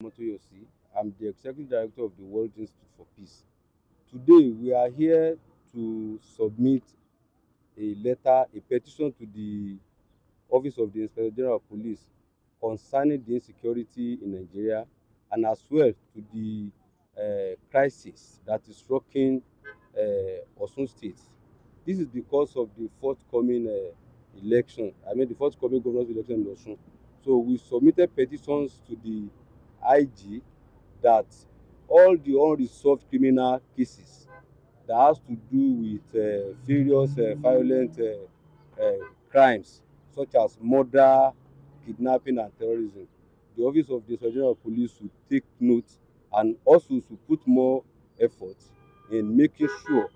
Motoyosi. I'm the Executive Director of the World Institute for Peace. Today, we are here to submit a letter, a petition to the Office of the Inspector General of Police concerning the insecurity in Nigeria and as well to the crisis that is rocking Osun State. This is because of the forthcoming election, the forthcoming governor's election in Osun. So we submitted petitions to the IG that all the unresolved criminal cases that has to do with various violent crimes such as murder, kidnapping, and terrorism. The Office of the Inspector General of Police should take note and also should put more effort in making sure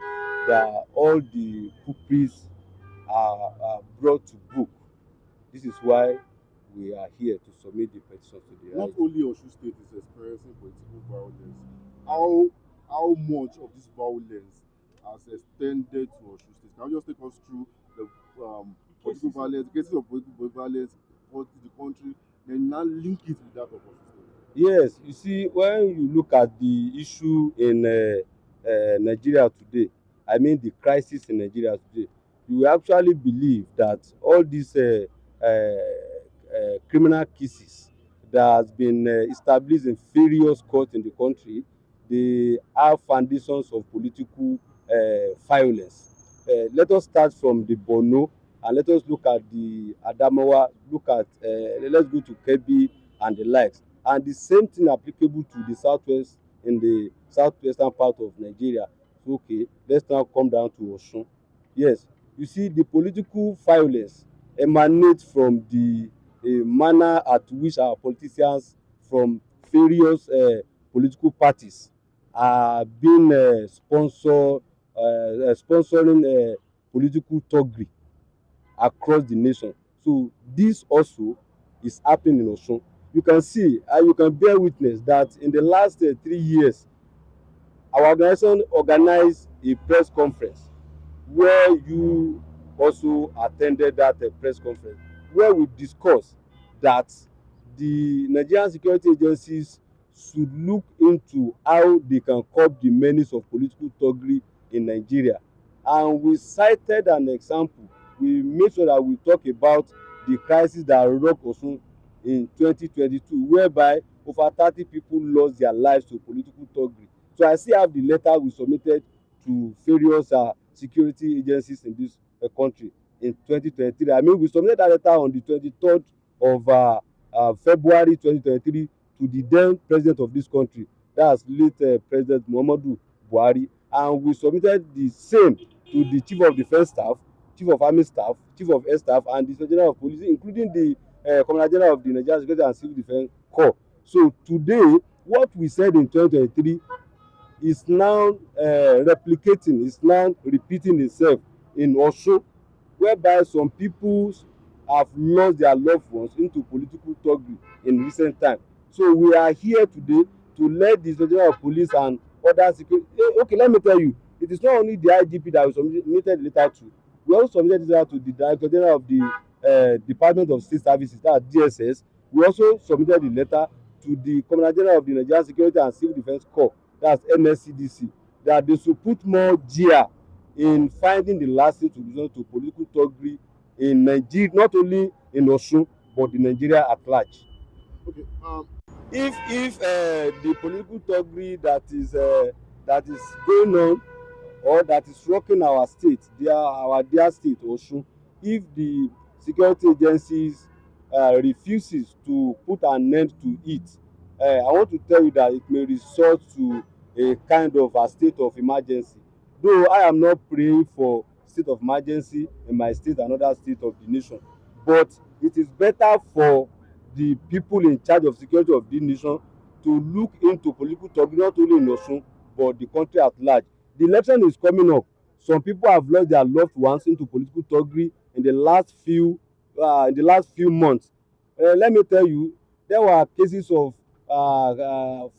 that all the culprits are brought to book. This is why we are here to submit the petition to the Not IG. only Osun State is experiencing political violence, how much of this violence has extended to Osun State? Can you just take us through the political violence, cases of political violence across the country, then now link it with that of Osun State? Yes, you see, when you look at the issue in Nigeria today, the crisis in Nigeria today, you will actually believe that all these criminal cases that has been established in various courts in the country, they have foundations of political violence. Let us start from the Borno and let us look at the Adamawa, let's go to Kebbi and the likes. And the same thing applicable to the southwest in the southwestern part of Nigeria. So, okay, let's now come down to Osun. Yes, you see, the political violence emanates from the manner at which our politicians from various political parties are being sponsoring political thuggery across the nation. So this also is happening in Osun. You can see and you can bear witness that in the last 3 years, our organization organized a press conference where you also attended that press conference, where we discussed that the Nigerian security agencies should look into how they can curb the menace of political thuggery in Nigeria. And we cited an example. We made sure that we talk about the crisis that rocked Osun in 2022, whereby over 30 people lost their lives to political thuggery. So I still have the letter we submitted to various security agencies in this country in 2023. We submitted that letter on the 23rd of February 2023 to the then president of this country, that's late President Muhammadu Buhari, and we submitted the same to the chief of defence staff, chief of army staff, chief of air staff, and the inspector general of police, including the commander general of the Nigerian Security and Civil Defence Corps. So today, what we said in 2023 is now replicating, is now repeating itself in Osun, whereby some people have lost their loved ones into political thuggery in recent time. So we are here today to let the Inspector General of Police and other security. Okay, let me tell you, it is not only the IGP that we submitted the letter to. We also submitted the letter to the Director General of the Department of State Services, that's DSS. We also submitted the letter to the Commander General of the Nigerian Security and Civil Defence Corps, that's NSCDC, that they should put more gear in finding the lasting solution to political thuggery in Nigeria, not only in Osun but in Nigeria at large. Okay, If the political thuggery that is going on or that is rocking our state, our dear state Osun, if the security agencies refuses to put an end to it, I want to tell you that it may result to a kind of a state of emergency. Though I am not praying for state of emergency in my state and other state of the nation, but it is better for the people in charge of security of the nation to look into political thuggery, not only in Osun but the country at large. The election is coming up. Some people have lost their loved ones into political thuggery in the last few months. Let me tell you, there were cases of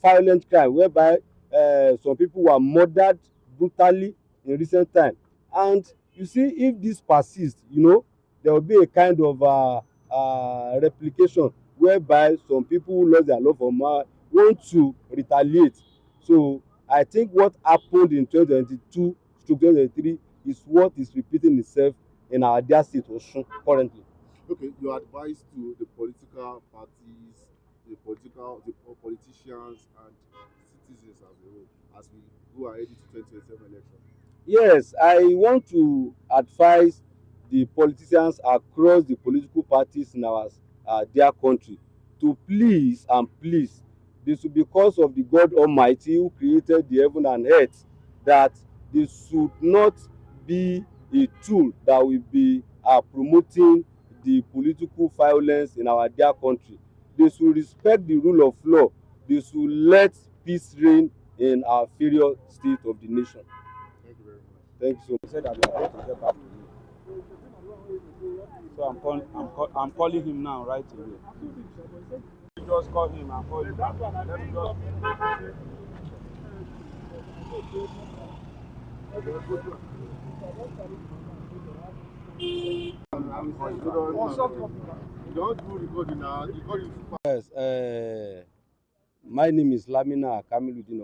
violent crime whereby some people were murdered brutally in recent time. And you see, if this persists, there will be a kind of replication whereby some people who lost their loved one want to retaliate. So I think what happened in 2022 to 2023 is what is repeating itself in our dear state Osun currently. Okay, your advice to the political parties, the politicians, and citizens as a whole as we go ahead into 2027 election. Yes, I want to advise the politicians across the political parties in our dear country to please and please, this should be because of the God Almighty who created the heaven and earth, that this should not be a tool that will be promoting the political violence in our dear country. They should respect the rule of law. They should let peace reign in our various state of the nation. Thank you very much. Thank you so much. He said that we are going to get back to you. So I'm calling him now right away. You just call him and call him back. Let me just. You don't do recording now. Recording. Yes, my name is Lamina Kamiludin.